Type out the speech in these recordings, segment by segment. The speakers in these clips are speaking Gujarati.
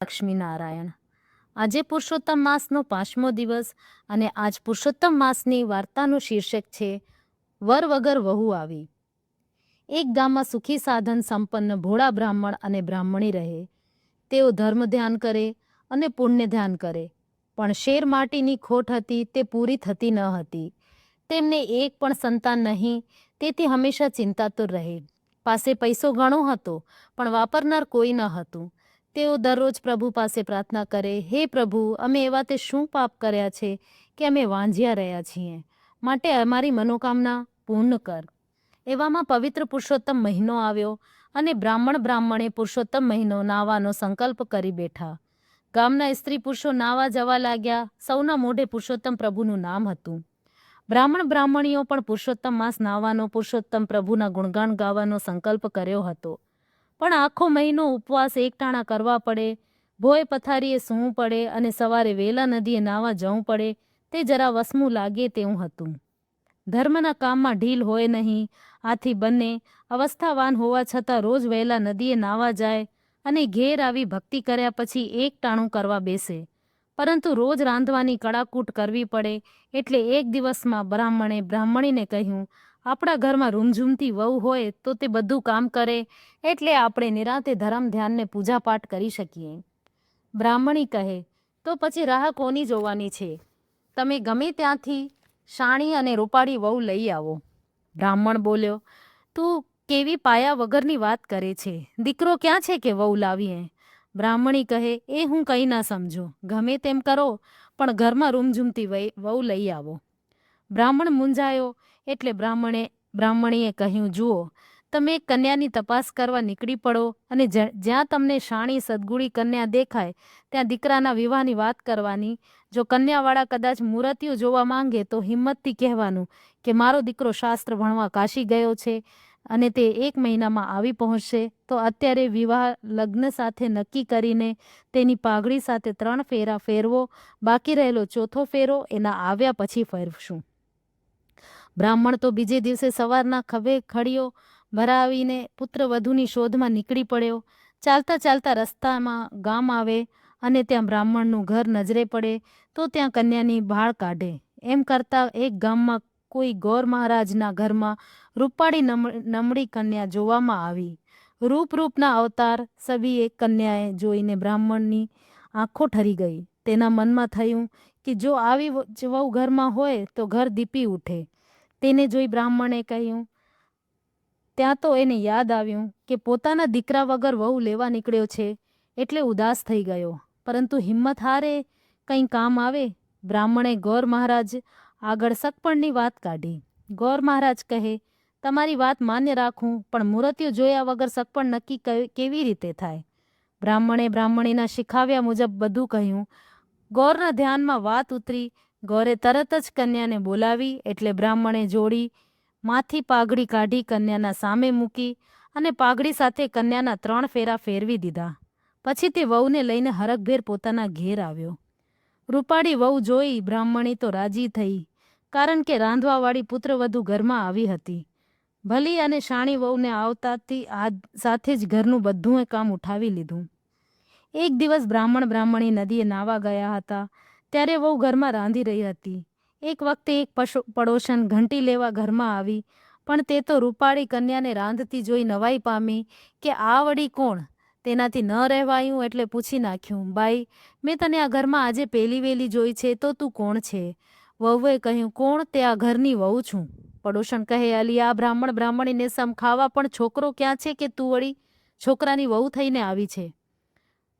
લક્ષ્મીનારાયણ. આજે પુરુષોત્તમ માસનો 5મો દિવસ અને આજ પુરુષોત્તમ માસની વાર્તાનું શીર્ષક છે વર વગર વહુ આવી. એક ગામમાં સુખી સાધન સંપન્ન ભોળા બ્રાહ્મણ અને બ્રાહ્મણી રહે. તેઓ ધર્મ ધ્યાન કરે અને પુણ્ય ધ્યાન કરે, પણ શેર માટીની ખોટ હતી તે પૂરી થતી ન હતી. તેમને એક પણ સંતાન નહીં, તેથી હંમેશા ચિંતાતુર રહે. પાસે પૈસો ઘણો હતો, પણ વાપરનાર કોઈ ન હતું. તેઓ દરરોજ પ્રભુ પાસે પ્રાર્થના કરે, હે પ્રભુ, અમે એવા તે શું પાપ કર્યા છે કે અમે વાંઝ્યા રહ્યા છીએ, માટે અમારી મનોકામના પૂર્ણ કર. એવામાં પવિત્ર પુરુષોત્તમ મહિનો આવ્યો અને બ્રાહ્મણે પુરુષોત્તમ મહિનો નાવાનો સંકલ્પ કરી બેઠા. ગામના સ્ત્રી પુરુષો નાવા જવા લાગ્યા. સૌના મોઢે પુરુષોત્તમ પ્રભુનું નામ હતું. બ્રાહ્મણીઓ પણ પુરુષોત્તમ માસ નાવાનો, પુરુષોત્તમ પ્રભુના ગુણગાન ગાવાનો સંકલ્પ કર્યો હતો. પણ આખો મહિનો ઉપવાસ એકટાણા કરવા પડે, ભોય પથારીએ સૂવું પડે અને સવારે વહેલા નદીએ નાવા જવું પડે, તે જરા વસમું લાગે તેવું હતું. ધર્મના કામમાં ઢીલ હોય નહીં, આથી બંને અવસ્થાવાન હોવા છતાં રોજ વહેલા નદીએ નાવા જાય અને ઘેર આવી ભક્તિ કર્યા પછી એકટાણું કરવા બેસે. પરંતુ રોજ રાંધવાની કડાકૂટ કરવી પડે, એટલે એક દિવસમાં બ્રાહ્મણીને કહ્યું, આપણા ઘરમાં રૂમઝૂમતી વહુ હોય તો તે બધું કામ કરે, એટલે આપણે નિરાંતે ધર્મ ધ્યાનને પૂજાપાઠ કરી શકીએ. બ્રાહ્મણી કહે, તો પછી રાહ કોની જોવાની છે? તમે ગમે ત્યાંથી શાણી અને રૂપાળી વહુ લઈ આવો. બ્રાહ્મણ બોલ્યો, તું કેવી પાયા વગરની વાત કરે છે? દીકરો ક્યાં છે કે વહુ લાવીએ? બ્રાહ્મણી કહે, એ હું કંઈ ના સમજું. ગમે તેમ કરો, પણ ઘરમાં રૂમઝૂમતી વહુ લઈ આવો. બ્રાહ્મણ મૂંઝાયો, એટલે બ્રાહ્મણીએ કહ્યું, જુઓ, તમે એક કન્યાની તપાસ કરવા નીકળી પડો અને જ્યાં તમને શાણી સદગુણી કન્યા દેખાય ત્યાં દીકરાના વિવાહની વાત કરવાની. જો કન્યાવાળા કદાચ મૂર્તિઓ જોવા માંગે તો હિંમતથી કહેવાનું કે મારો દીકરો શાસ્ત્ર ભણવા કાશી ગયો છે અને તે 1 મહિનામાં આવી પહોંચશે, તો અત્યારે વિવાહ લગ્ન સાથે નક્કી કરીને તેની પાઘડી સાથે 3 ફેરા ફેરવો, બાકી રહેલો 4થો ફેરો એના આવ્યા પછી ફેરવશું. બ્રાહ્મણ તો બીજે દિવસે સવારના ખભે ખડીયો ભરાવીને પુત્ર વધુની શોધમાં નીકળી પડ્યો. ચાલતા ચાલતા રસ્તામાં ગામ આવે અને ત્યાં બ્રાહ્મણનું ઘર નજરે પડે તો ત્યાં કન્યાની ભાળ કાઢે. એમ કરતાં એક ગામમાં કોઈ ગોર મહારાજના ઘરમાં રૂપાળી નમળી કન્યા જોવામાં આવી. રૂપના અવતાર સભી એક કન્યાએ જોઈને બ્રાહ્મણની આંખો ઠરી ગઈ. તેના મનમાં થયું કે જો આવી વહુ ઘરમાં હોય તો ઘર દીપી ઉઠે. તેને જોઈ બ્રાહ્મણે કહ્યું, ત્યાં તો એને યાદ આવ્યું કે પોતાના દીકરા વગર વહુ લેવા નીકળ્યો છે, એટલે ઉદાસ થઈ ગયો. પરંતુ હિંમત હારે કંઈ કામ આવે. બ્રાહ્મણે ગોર મહારાજ આગળ સગપણની વાત કાઢી. ગોર મહારાજ કહે, તમારી વાત માન્ય રાખું, પણ મૂર્તિઓ જોયા વગર સગપણ નક્કી કેવી રીતે થાય? બ્રાહ્મણે બ્રાહ્મણીના શીખાવ્યા મુજબ બધું કહ્યું. ગોરના ધ્યાનમાં વાત ઉતરી. ગોરે તરત જ કન્યાને બોલાવી, એટલે બ્રાહ્મણે જોડી માથી પાઘડી કાઢી કન્યાના સામે મૂકી અને પાઘડી સાથે કન્યાના 3 ફેરા ફેરવી દીધા. પછી તે વહુને લઈને હરખભેર પોતાના ઘેર આવ્યો. રૂપાળી વહુ જોઈ બ્રાહ્મણી તો રાજી થઈ, કારણ કે રાંધવાવાળી પુત્રવધુ ઘરમાં આવી હતી. ભલી અને શાણી વહુને આવતાથી સાથે જ ઘરનું બધું કામ ઉઠાવી લીધું. એક દિવસ બ્રાહ્મણી નદીએ નાવા ગયા હતા, ત્યારે વહુ ઘરમાં રાંધી રહી હતી. એક વખતે એક પડોશન ઘંટી લેવા ઘરમાં આવી, પણ તે તો રૂપાળી કન્યાને રાંધતી જોઈ નવાઈ પામી કે આ વળી કોણ? તેનાથી ન રહેવાયું, એટલે પૂછી નાખ્યું, બાઈ, મેં તને આ ઘરમાં આજે પહેલી વહેલી જોઈ છે, તો તું કોણ છે? વહુએ કહ્યું, કોણ? તે આ ઘરની વહુ છું. પડોશન કહે, અલી, આ બ્રાહ્મણીને સમ ખાવા પણ છોકરો ક્યાં છે કે તું વળી છોકરાની વહુ થઈને આવી છે?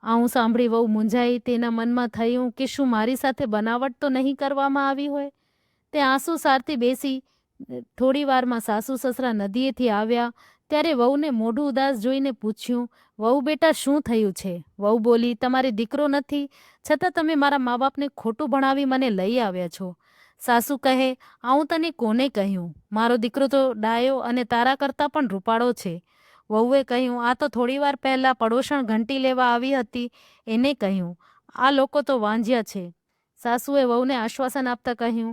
આવું સાંભળી વહુ મૂંઝાઈ. તેના મનમાં થયું કે શું મારી સાથે બનાવટ તો નહીં કરવામાં આવી હોય? તે આંસુ સારતી બેસી. થોડી વારમાં સાસુ સસરા નદીએથી આવ્યા, ત્યારે વહુને મોઢું ઉદાસ જોઈને પૂછ્યું, વહુ બેટા, શું થયું છે? વહુ બોલી, તમારે દીકરો નથી, છતાં તમે મારા મા બાપને ખોટું ભણાવી મને લઈ આવ્યા છો. સાસુ કહે, આવું તને કોને કહ્યું? મારો દીકરો તો ડાયો અને તારા કરતાં પણ રૂપાળો છે. વહુએ કહ્યું, આ તો થોડી વાર પહેલાં પડોશણ ઘંટી લેવા આવી હતી એને કહ્યું. આ લોકો તો વાંઝ્યા છે. સાસુએ વહુને આશ્વાસન આપતા કહ્યું,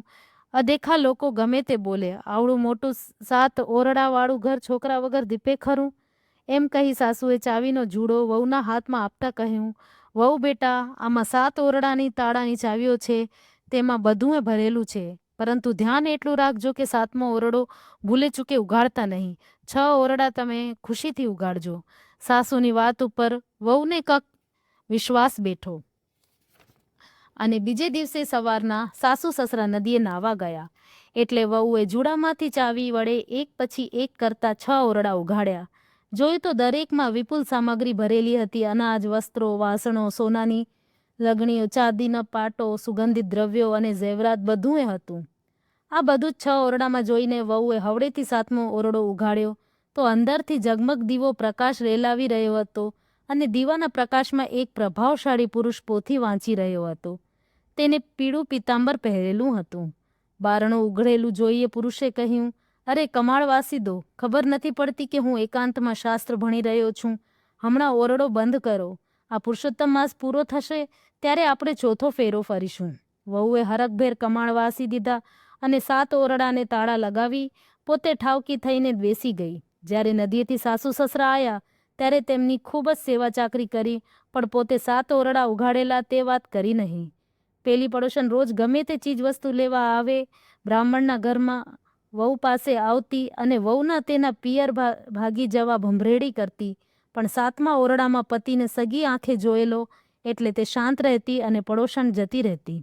અદેખા લોકો ગમે તે બોલે, આવડું મોટું 7 ઓરડાવાળું ઘર છોકરા વગર દીપે ખરું? એમ કહી સાસુએ ચાવીનો જુડો વહુના હાથમાં આપતા કહ્યું, વહુ બેટા, આમાં 7 ઓરડાની તાળાની ચાવીઓ છે, તેમાં બધું ભરેલું છે, પરંતુ ધ્યાન એટલું રાખજો કે 7મો ઓરડો ભૂલે ચૂકે ઉઘાડતા નહીં. 6 ઓરડા તમે ખુશીથી ઉઘાડજો. સાસુની વાત ઉપર વહુને કક વિશ્વાસ બેઠો અને બીજે દિવસે સવારના સાસુ સસરા નદીએ નાહવા ગયા. એટલે વહુએ જુડામાંથી ચાવી વડે એક પછી એક કરતા 6 ઓરડા ઉઘાડ્યા. જોયું તો દરેકમાં વિપુલ સામગ્રી ભરેલી હતી. અનાજ, વસ્ત્રો, વાસણો, સોનાની લગણીઓ, ચાંદીના પાટો, સુગંધિત દ્રવ્યો અને ઝેવરાત બધું હતું. આ બધું જ 6 ઓરડામાં જોઈને વહુએ હવડેથી 7મો ઓરડો ઉઘાડ્યો તો અંદરથી ઝગમગ દીવો પ્રકાશ રેલાવી રહ્યો હતો અને દીવાના પ્રકાશમાં એક પ્રભાવશાળી પુરુષ પોથી વાંચી રહ્યો હતો. તેને પીળું પીતાંબર પહેરેલું હતું. બારણું ઉઘડેલું જોઈએ પુરુષે કહ્યું, અરે કમાળ વાસી દો, ખબર નથી પડતી કે હું એકાંતમાં શાસ્ત્ર ભણી રહ્યો છું. હમણાં ઓરડો બંધ કરો. આ પુરુષોત્તમ માસ પૂરો થશે ત્યારે આપણે ચોથો ફેરો ફરીશું. વહુએ હરખભેર કમાળ વાસી દીધા અને 7 ઓરડાને તાળા લગાવી પોતે ઠાવકી થઈને બેસી ગઈ. જ્યારે નદીએથી સાસુ સસરા આવ્યા ત્યારે તેમની ખૂબ જ સેવા ચાકરી કરી, પણ પોતે 7 ઓરડા ઉઘાડેલા તે વાત કરી નહીં. પેલી પડોશન રોજ ગમે તે ચીજ વસ્તુ લેવા આવે, બ્રાહ્મણના ઘરમાં વહુ પાસે આવતી અને વહુના તેના પિયર ભાગી જવા ભંભરેડી કરતી, પણ 7મા ઓરડામાં પતિને સગી આંખે જોયેલો એટલે તે શાંત રહેતી અને પડોશન જતી રહેતી.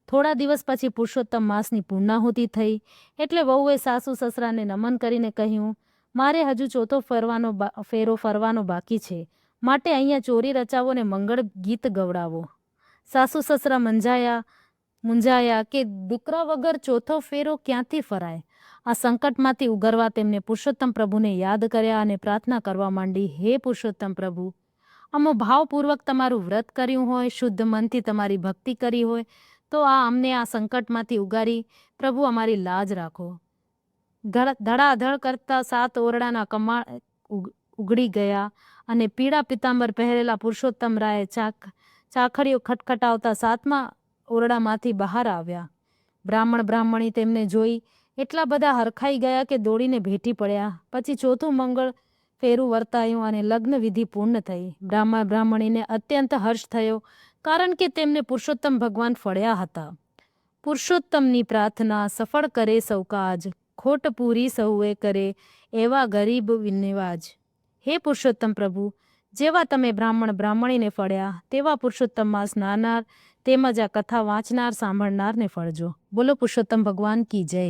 થોડા દિવસ પછી પુરુષોત્તમ માસની પૂર્ણાહુતિ થઈ એટલે વહુએ સાસુ સસરાને નમન કરીને કહ્યું, મારે હજુ ચોથો ફેરો ફરવાનો બાકી છે, માટે અહીંયા ચોરી રચાવો ને મંગળ ગીત ગવડાવો. સાસુ સસરા મૂંઝાયા કે દીકરા વગર ચોથો ફેરો ક્યાંથી ફરાય. આ સંકટમાંથી ઉગરવા તેમને પુરુષોત્તમ પ્રભુને યાદ કર્યા અને પ્રાર્થના કરવા માંડી, હે પુરુષોત્તમ પ્રભુ, અમો ભાવપૂર્વક તમારું વ્રત કર્યું હોય, શુદ્ધ મનથી તમારી ભક્તિ કરી હોય તો અમને આ સંકટમાંથી ઉગારી પ્રભુ અમારી લાજ રાખો. ધડાધડ કરતા 7 ઓરડાના કમાળ ઉઘડી ગયા અને પીળા પિતાંબર પહેરેલા પુરુષોત્તમ રાય ચાખડીઓ ખટખટાવતા 7મા ઓરડામાંથી બહાર આવ્યા. બ્રાહ્મણી તેમને જોઈ એટલા બધા હરખાઈ ગયા કે દોડીને ભેટી પડ્યા. પછી ચોથું મંગળ ફેરું વર્તાયું અને લગ્ન વિધિ પૂર્ણ થઈ. બ્રાહ્મણીને અત્યંત હર્ષ થયો, કારણ કે તેમને પુરુષોત્તમ ભગવાન ફળ્યા હતા. પુરુષોત્તમની પ્રાર્થના સફળ કરે સૌ કાજ, ખોટ પૂરી સૌએ કરે એવા ગરીબ નિવાજ. હે પુરુષોત્તમ પ્રભુ, જેવા તમે બ્રાહ્મણીને ફળ્યા તેવા પુરુષોત્તમ માસ નાનાર તેમજ આ કથા વાંચનાર સાંભળનારને ફળજો. બોલો પુરુષોત્તમ ભગવાન કી જય.